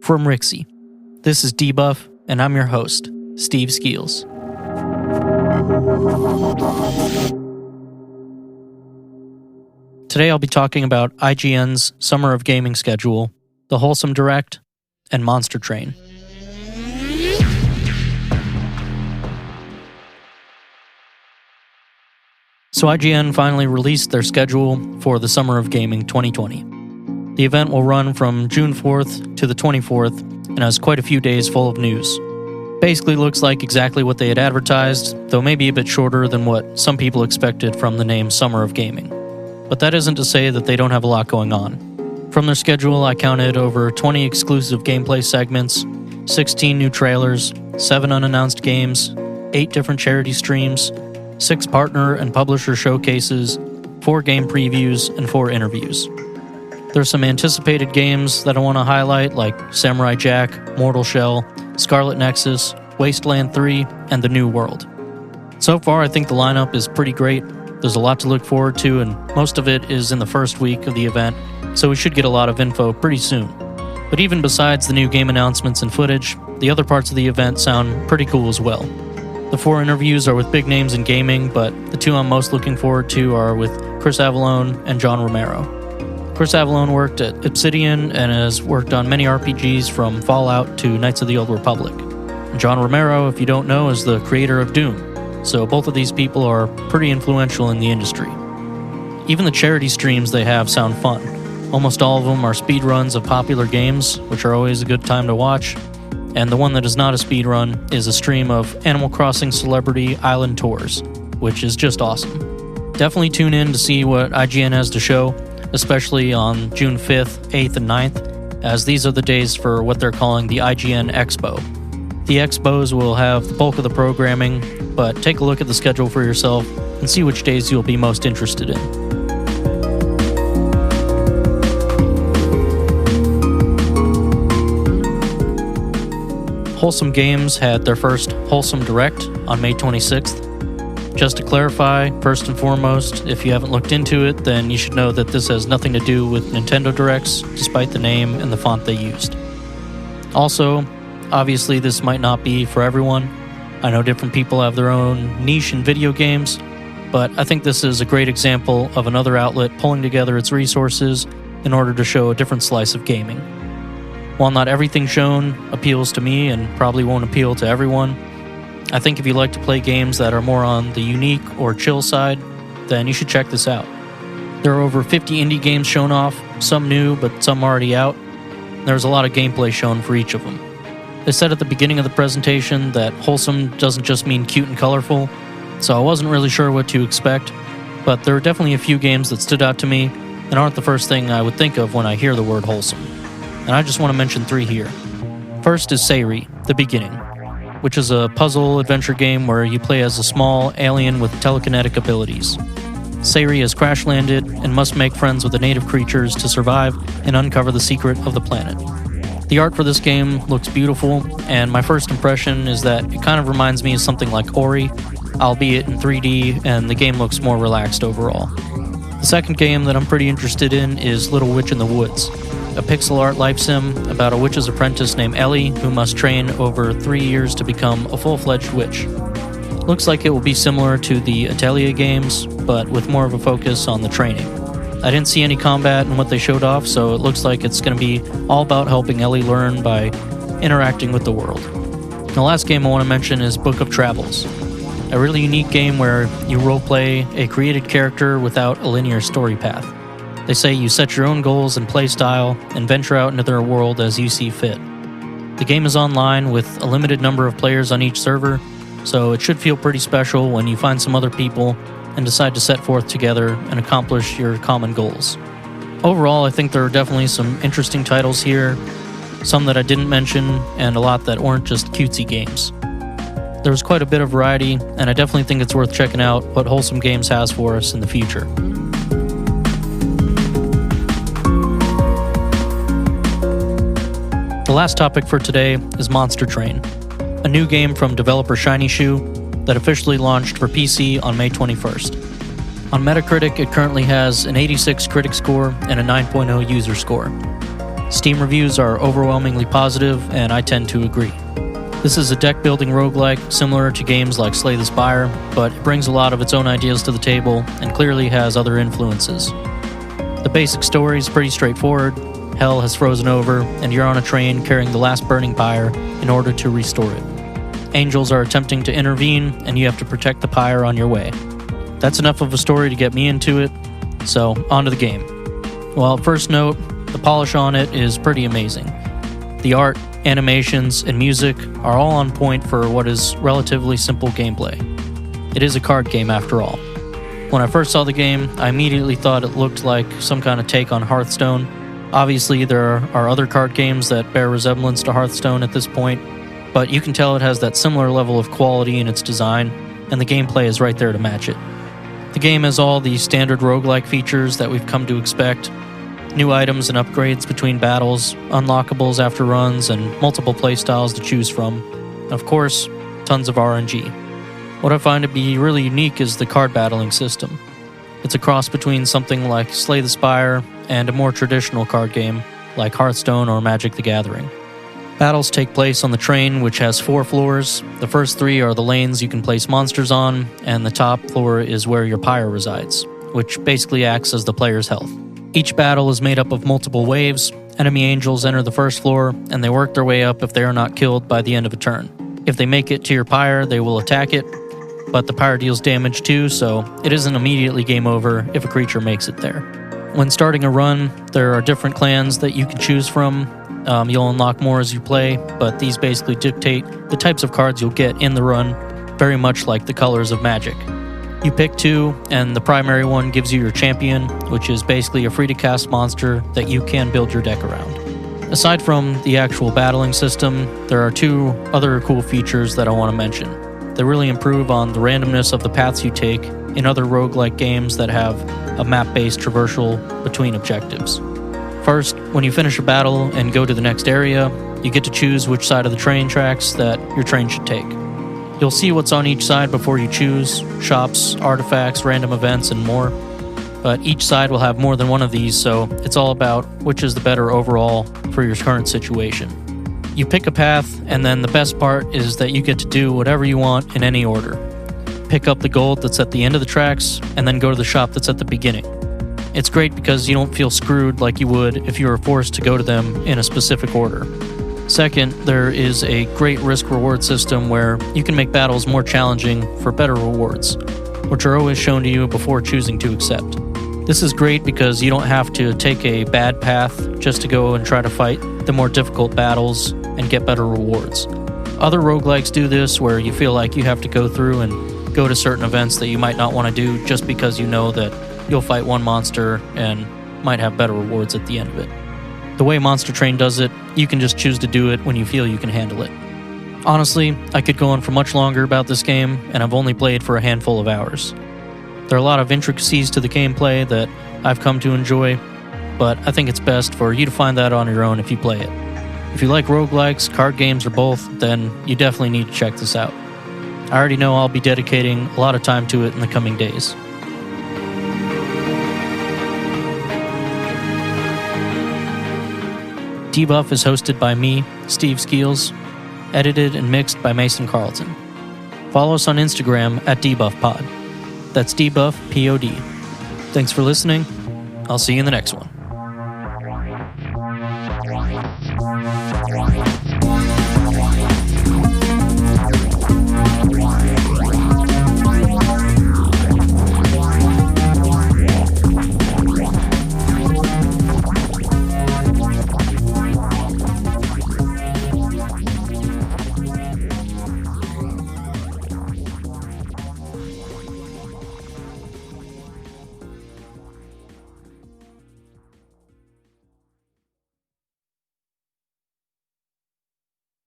from Rixie. This is Debuff, and I'm your host, Steve Skeels. Today I'll be talking about IGN's Summer of Gaming schedule, the Wholesome Direct, and Monster Train. So IGN finally released their schedule for the Summer of Gaming 2020. The event will run from June 4th to the 24th and has quite a few days full of news. Basically looks like exactly what they had advertised, though maybe a bit shorter than what some people expected from the name Summer of Gaming. But that isn't to say that they don't have a lot going on. From their schedule, I counted over 20 exclusive gameplay segments, 16 new trailers, 7 unannounced games, 8 different charity streams, 6 partner and publisher showcases, 4 game previews, and 4 interviews. There's some anticipated games that I want to highlight, like Samurai Jack, Mortal Shell, Scarlet Nexus, Wasteland 3, and The New World. So far, I think the lineup is pretty great. There's a lot to look forward to, and most of it is in the first week of the event, so we should get a lot of info pretty soon. But even besides the new game announcements and footage, the other parts of the event sound pretty cool as well. The 4 interviews are with big names in gaming, but the 2 I'm most looking forward to are with Chris Avallone and John Romero. Chris Avallone worked at Obsidian and has worked on many RPGs from Fallout to Knights of the Old Republic. And John Romero, if you don't know, is the creator of Doom, so both of these people are pretty influential in the industry. Even the charity streams they have sound fun. Almost all of them are speedruns of popular games, which are always a good time to watch, and the one that is not a speedrun is a stream of Animal Crossing Celebrity Island Tours, which is just awesome. Definitely tune in to see what IGN has to show, especially on June 5th, 8th, and 9th, as these are the days for what they're calling the IGN Expo. The expos will have the bulk of the programming, but take a look at the schedule for yourself and see which days you'll be most interested in. Wholesome Games had their first Wholesome Direct on May 26th. Just to clarify, first and foremost, if you haven't looked into it, then you should know that this has nothing to do with Nintendo Directs, despite the name and the font they used. Also, obviously this might not be for everyone. I know different people have their own niche in video games, but I think this is a great example of another outlet pulling together its resources in order to show a different slice of gaming. While not everything shown appeals to me and probably won't appeal to everyone, I think if you like to play games that are more on the unique or chill side, then you should check this out. There are over 50 indie games shown off, some new but some already out. There's a lot of gameplay shown for each of them. They said at the beginning of the presentation that wholesome doesn't just mean cute and colorful, so I wasn't really sure what to expect, but there are definitely a few games that stood out to me and aren't the first thing I would think of when I hear the word wholesome. And I just want to mention 3 here. First is Seiri, The Beginning, which is a puzzle adventure game where you play as a small alien with telekinetic abilities. Seiri has crash-landed and must make friends with the native creatures to survive and uncover the secret of the planet. The art for this game looks beautiful, and my first impression is that it kind of reminds me of something like Ori, albeit in 3D, and the game looks more relaxed overall. The second game that I'm pretty interested in is Little Witch in the Woods, a pixel art life sim about a witch's apprentice named Ellie who must train over 3 years to become a full-fledged witch. Looks like it will be similar to the Atelier games, but with more of a focus on the training. I didn't see any combat in what they showed off, so it looks like it's going to be all about helping Ellie learn by interacting with the world. The last game I want to mention is Book of Travels, a really unique game where you roleplay a created character without a linear story path. They say you set your own goals and play style and venture out into their world as you see fit. The game is online with a limited number of players on each server, so it should feel pretty special when you find some other people and decide to set forth together and accomplish your common goals. Overall, I think there are definitely some interesting titles here, some that I didn't mention, and a lot that weren't just cutesy games. There's quite a bit of variety, and I definitely think it's worth checking out what Wholesome Games has for us in the future. The last topic for today is Monster Train, a new game from developer Shiny Shoe that officially launched for PC on May 21st. On Metacritic, it currently has an 86 critic score and a 9.0 user score. Steam reviews are overwhelmingly positive, and I tend to agree. This is a deck-building roguelike similar to games like Slay the Spire, but it brings a lot of its own ideas to the table and clearly has other influences. The basic story is pretty straightforward. Hell has frozen over, and you're on a train carrying the last burning pyre in order to restore it. Angels are attempting to intervene, and you have to protect the pyre on your way. That's enough of a story to get me into it, so on to the game. Well, first note, the polish on it is pretty amazing. The art, animations, and music are all on point for what is relatively simple gameplay. It is a card game after all. When I first saw the game, I immediately thought it looked like some kind of take on Hearthstone. Obviously, there are other card games that bear resemblance to Hearthstone at this point, but you can tell it has that similar level of quality in its design, and the gameplay is right there to match it. The game has all the standard roguelike features that we've come to expect: new items and upgrades between battles, unlockables after runs, and multiple playstyles to choose from. Of course, tons of RNG. What I find to be really unique is the card battling system. It's a cross between something like Slay the Spire and a more traditional card game like Hearthstone or Magic the Gathering. Battles take place on the train, which has 4 floors. The first 3 are the lanes you can place monsters on, and the top floor is where your pyre resides, which basically acts as the player's health. Each battle is made up of multiple waves. Enemy angels enter the first floor, and they work their way up if they are not killed by the end of a turn. If they make it to your pyre, they will attack it, but the pyre deals damage too, so it isn't immediately game over if a creature makes it there. When starting a run, there are different clans that you can choose from. You'll unlock more as you play, but these basically dictate the types of cards you'll get in the run, very much like the colors of Magic. You pick 2, and the primary one gives you your champion, which is basically a free-to-cast monster that you can build your deck around. Aside from the actual battling system, there are 2 other cool features that I want to mention. They really improve on the randomness of the paths you take in other roguelike games that have a map-based traversal between objectives. First, when you finish a battle and go to the next area, you get to choose which side of the train tracks that your train should take. You'll see what's on each side before you choose: shops, artifacts, random events, and more. But each side will have more than one of these, so it's all about which is the better overall for your current situation. You pick a path, and then the best part is that you get to do whatever you want in any order. Pick up the gold that's at the end of the tracks, and then go to the shop that's at the beginning. It's great because you don't feel screwed like you would if you were forced to go to them in a specific order. Second, there is a great risk-reward system where you can make battles more challenging for better rewards, which are always shown to you before choosing to accept. This is great because you don't have to take a bad path just to go and try to fight the more difficult battles and get better rewards. Other roguelikes do this where you feel like you have to go through and go to certain events that you might not want to do just because you know that you'll fight one monster and might have better rewards at the end of it. The way Monster Train does it, you can just choose to do it when you feel you can handle it. Honestly, I could go on for much longer about this game, and I've only played for a handful of hours. There are a lot of intricacies to the gameplay that I've come to enjoy, but I think it's best for you to find that on your own if you play it. If you like roguelikes, card games, or both, then you definitely need to check this out. I already know I'll be dedicating a lot of time to it in the coming days. Debuff is hosted by me, Steve Skeels, edited and mixed by Mason Carlton. Follow us on Instagram at DebuffPod. That's DebuffPod. Thanks for listening. I'll see you in the next one.